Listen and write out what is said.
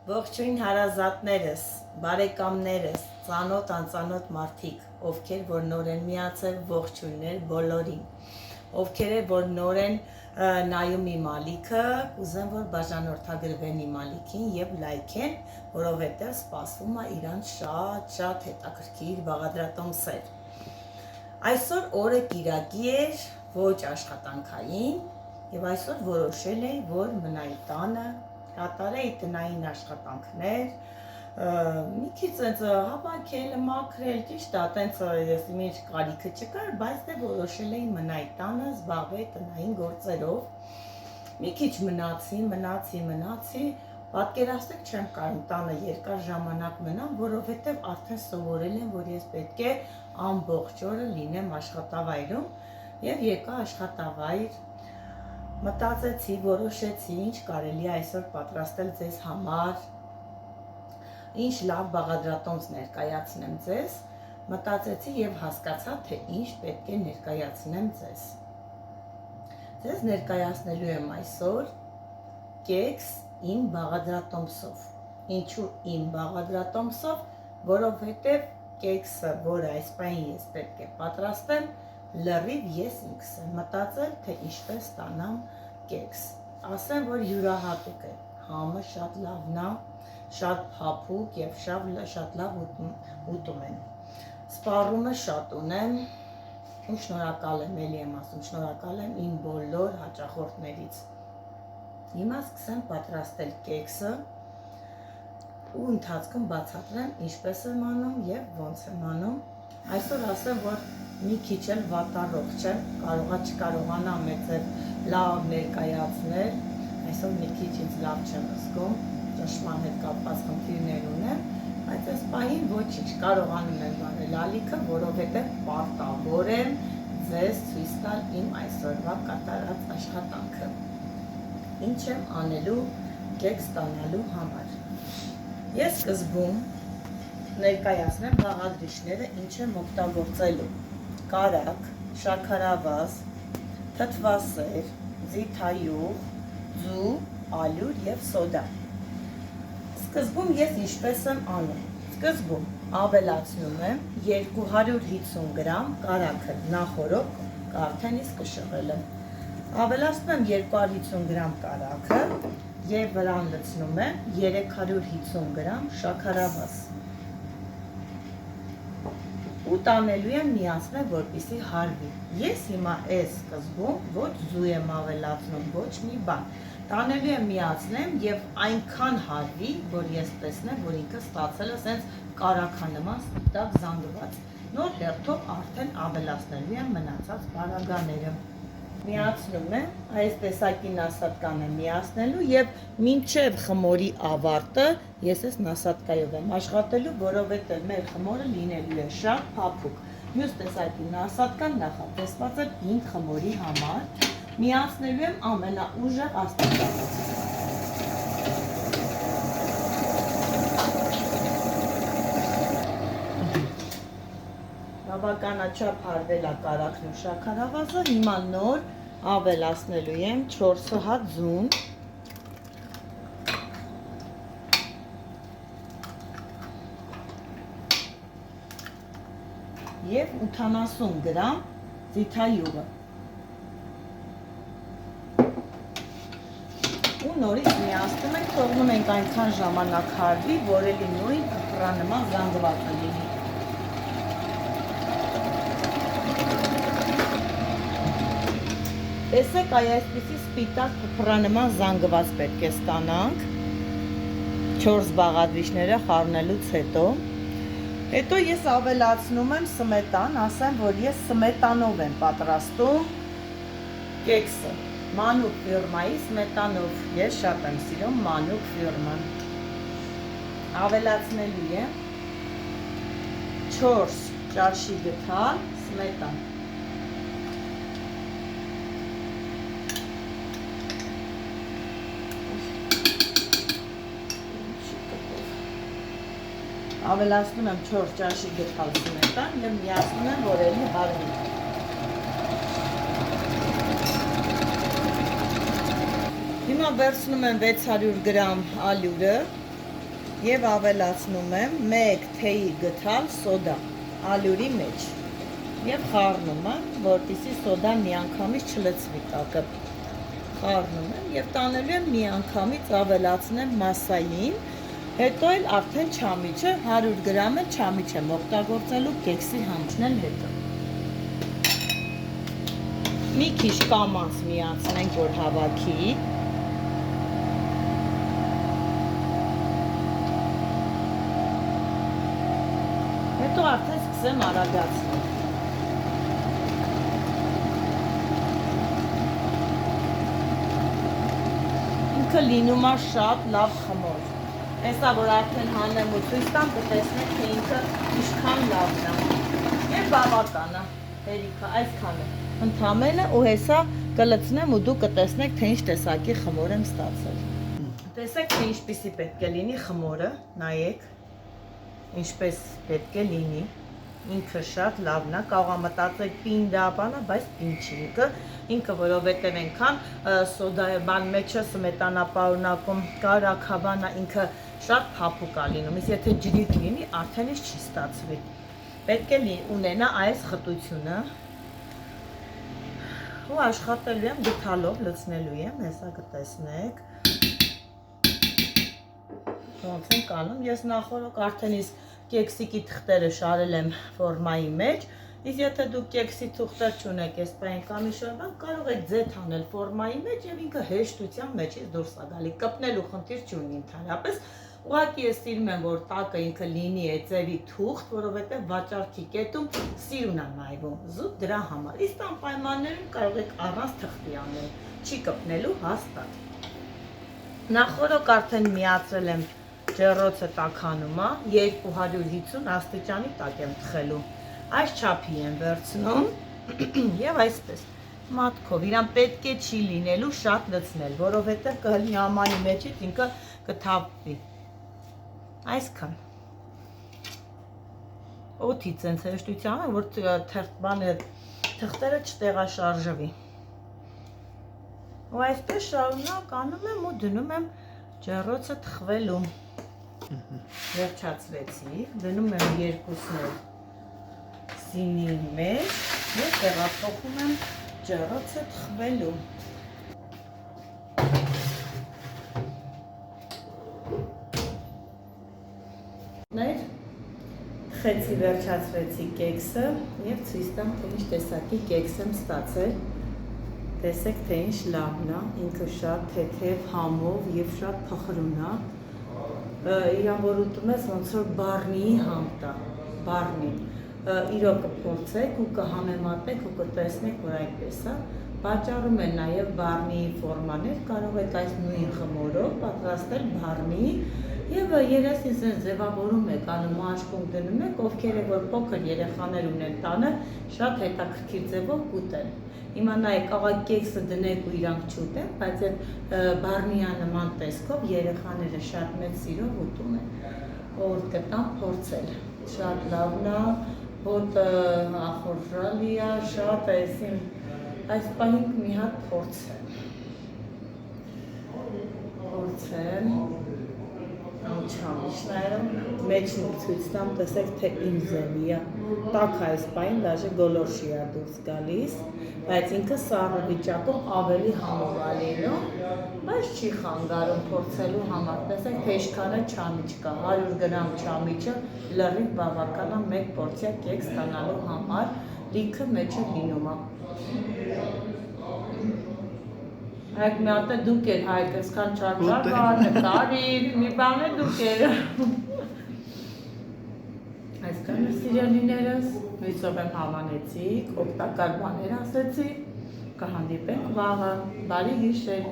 Ողջույն հարազատներս, բարեկամներս, ծանոթ անծանոթ մարդիկ, ովքեր որ նոր են միացել, ողջույններ բոլորին, ովքեր որ նոր են նայում իմ ալիքը, կուզեմ որ բաժանորդագրվեն իմ ալիքին եւ լայքեն, որովհետեւ սպասվում է իրանց շատ հետաքրքիր բաղադրատոմսեր։ Այսօր օրը կիրակի էր, ոչ աշխատանքային, եւ այսօր որոշել էի, որ մնայի տանը, կատարեի տնային աշխատանքներ, մի քիչ այնց հավաքել, մաքրել, ճիշտ է, այնց ես ինչ կարիքը չկար, բայց դե որոշել էի մնայի տանը, զբաղվեի տնային գործերով։ Մի քիչ մնացի, պատկերացրեք չեմ կարող տանը երկար ժամանակ մնամ, որովհետև արդեն սովորել եմ, որ ես պետք է ամբողջ օրը լինեմ աշխատավայրում եւ եկա աշխատավայր, մտածեցի, որոշեցի, ինչ կարելի է այսօր պատրաստել ձեզ համար, ինչ լավ բաղադրատոմս ներկայացնեմ ձեզ, մտածեցի եւ հասկացա, թե ինչ պետք է ներկայացնեմ ձեզ։ Ձեզ ներկայացնելու եմ այսօր կեքս իմ բաղադրատոմսով։ Ինչու իմ բաղադրատոմսով, որովհետև կեքսը, որը այս պահին ես պետք է պատրաստեմ, լրիվ ես ինքս եմ մտածել, թե ինչպես ստանամ կեքս։ Ասեմ, որ յուրահատուկ է, համը շատ լավն է, շատ փափուկ եւ շատ լավ ուտում են։ Սպառումը շատ ունեմ, ու շնորհակալ եմ, էլի եմ ասում, շնորհակալ եմ իմ բոլոր հաճախորդներից։ Հիմա սկսեմ պատրաստել կեքսը ու ընթացքում բացատրեմ ինչպես եմ անում եւ ոնց եմ անում։ Այսօր ասեմ, որ մի քիչ էլ վատառող չեմ, չկարողանա մեծել լավ ներկայացնել, այսօր մի քիչ ինձ լավ չեմ զգում, ճնշման հետ կապված խնդիրներ ունեմ, բայց այս պահին ոչինչ, կարողանում եմ վարել ալիքը, որովհետև պարտավոր եմ ձեզ ցույց տալ իմ այսօրվա կատարած աշխատանքը։ Ինչ եմ անելու կեքս ստանալու համար։ Ես սկզբում ներկայացնեմ բաղադրիչները, ինչ եմ օգտագործելու։ Կարակ, շաքարավազ, թթվասեր, ձիթայուղ, ձու, ալյուր եւ սոդա։ Սկզբում ես ինչպես եմ անում։ Սկզբում ավելացնում եմ 250 գրամ կարակը նախորոք արդեն իսկ կշռել եմ։ Ավելացնում եմ 250 գրամ կարակը եւ վրան լցնում եմ 350 գրամ շաքարավազ։ Ու տանելու եմ միացնել, որպեսզի հարվի։ Ես հիմա այս սկզբում ոչ ձու եմ ավելացնում, ոչ մի բան։ Տանելու եմ միացնեմ եւ այնքան հարվի, որ ես տեսնեմ, որ ինքը ստացել է սենց կարաքանման սպիտակ զանգված։ Նոր հերթով արդեն ավելացնելու եմ մնացած բաղադրիչները։ Միացնում եմ, այս տեսակի նասատկան եմ միացնելու եւ մինչեւ խմորի ավարտը ես այս նասատկայով եմ աշխատելու, որովհետեւ մեր խմորը լինելու է շատ փափուկ։ Մյուս տեսակի նասատկան նախատեսված է պինդ խմորի համար։ Միացնելու եմ ամենաուժեղ աստիճանով։ Բավականաչափ հարվել է կարակն ու շաքարավազը, հիմա նոր ավելացնելու եմ 4 հատ ձուն, եւ 80 գրամ ձիթայուղը։ Ու նորից միացնում ենք, թողնում ենք այնքան ժամանակ հարվի, որ էլի նույն փռանման զանգվածը լինի։ Տեսեք, այսպիսի սպիտակ փռանման զանգված պետք է ստանանք 4 բաղադրիչները խառնելուց հետո։ Հետո ես ավելացնում եմ սմետան, ասեմ, որ ես սմետանով եմ պատրաստում կեքսը։ Մանուկ ֆիրմայի սմետանով, ես շատ եմ սիրում մանուկ ֆիրման։ Ավելացնելու եմ 4 ճաշի գթալ սմետան։ Ավելացնում եմ 4 ճաշի գթալ սմետան եւ միացնում եմ, որ էլի հարվի։ Հիմա վերցնում եմ 600 գրամ ալյուրը, Եվ ավելացնում եմ 1 թեյի գթալ սոդա ալյուրի մեջ և խառնում եմ, որպեսզի սոդան միանգամից չլցվի տակը։ Խառնում եմ և տանելու եմ միանգամից ավելացնեմ մասային, հետո էլ արդեն չամիչը 100 գրամ չամիչ եմ օգտագործելու կեքսի համչնել հետո։ Մի քիչ կամանց միացնենք, որ հավաքի։ Հետո արդեն սկսեմ արագացնել։ Ինքը լինում է շատ լավ խմոր։ Հեսա որ արդեն հանեմ ու ցույց տամ, կտեսնեք, թե ինքը ինչքան լավն է։ Եվ բավական է, հերիքը, այսքան է։ Ընդամենը ու հեսա կլցնեմ ու դու կտեսնեք, թե ինչ տեսակի խմոր եմ ստացել։ Տեսեք, թե ինչպիսի պետք է լինի խմորը, նայեք, ինչպես պետք է լինի։ Ինքը շատ լավն է, կարող է մտածել պինդ է, բանա, բայց պինդ չի ինքը, որովհետև այնքան սոդայի բան մեջը սմետանա պարունակում, կարագաբանա, ինքը շատ փափուկ է լինում, իսկ եթե ջրիկ լինի, արդեն ինչ չի ստացվի։ Պետք է ունենա այս խտությունը ու աշխատելու եմ գթալով, լցնելու եմ, հեսա կտեսնեք։ Ոնց եմ կանում, ես նախորոք արդեն իսկ կեքսիկի թղթերը շարել եմ ֆորմայի մեջ, իսկ եթե դուք կեքսի թուղթեր չունեք, այս պահին կամ ինչ-որ կարող եք ձեթ անել ֆորմայի մեջ եւ ինքը հեշտության մեջից դուրս է գալի, կպնելու խնդիր չունի ընդհանրապես, ուղղակի ես սիրում եմ, որ տակը ինքը լինի էծերի թուղթ, որովհետեւ վաճառքի կետում սիրուն է նայվում, զուտ դրա համար, իսկ անպայմաններում կարող եք առանց թղթի անել, չի կպնելու հաստատ։ Նախորոք արդեն միացրել եմ ջեռոցը տաքանում է, 250 աստիճանի տակ եմ թխելու։ Այս չափի եմ վերցնում եւ այսպես մատքով, իրան պետք է չի լինելու շատ լցնել, որովհետեւ կհլի ամանի մեջից ինքը կթափվի։ Այսքան։ Օդի ցենց հեշտությամբ, որ թղթերը չտեղաշարժվի։ Ու այսպես շարունակ անում եմ ու դնում եմ ջեռոցը թխվելու։ Վերջացրեցի, դնում եմ երկուսն էլ սինի մեջ և տեղափոխում եմ ջեռոցը թխվելու։ Թխեցի, վերջացրեցի կեքսը և ցույց տամ, թե ինչ տեսակի կեքս եմ ստացել։ Տեսեք, թե ինչ լավն է, ինքը շատ թեթև, համով և շատ փխրուն է։ Իրան որ ուտում ես, ոնց որ բարնիի համտ է, բարնի։ Իրոք կփորձեք ու կհամեմատեք ու կտեսնեք, որ այդպես է։ Վաճառում են նաև բարնիի ֆորմաներ, կարող եք այս նույն խմորով պատրաստել բարնի և երեսին սենց ձևավորում եք, անում աշկում դնում եք, ովքեր է որ փոքր երեխաներ ունեն տանը, շատ հետաքրքիր ձևով կուտեն։ Հիմա նայեք, կարող եք կեքսը դնեք ու իրանք չուտեն, բայց այդ բարնիանման տեսքով երեխաները շատ մեծ սիրով ուտում են։ Որ կտամ փորձել, շատ լավն է, հոտը ախորժալի է, շատ այս պահին մի հատ փորձեմ, մեջն ու ցույց տամ, տեսեք, թե ինչ ձևի է, տաք այս պահին դաժե գոլորշի է դուրս գալիս, բայց ինքը սառը վիճակում ավելի համով է լինում, բայց չի խանգարում փորձելու համար, տեսեք, թե ինչքան է չամիչ կա, 100 գրամ չամիչը լրիվ բավական է մեկ պորցիա կեքս ստանալու համար, լիքը մեջը լինում է։ Հայք մի հատ է դուք էր, հայք այսքան չարչար բարն է, տարիր, մի բան է դուք էր։ Այսքան է սիրելիներս, հույսով եմ հավանեցիք, օգտակար բաներ ասեցի, կհանդիպենք վաղը, բարի գիշեր։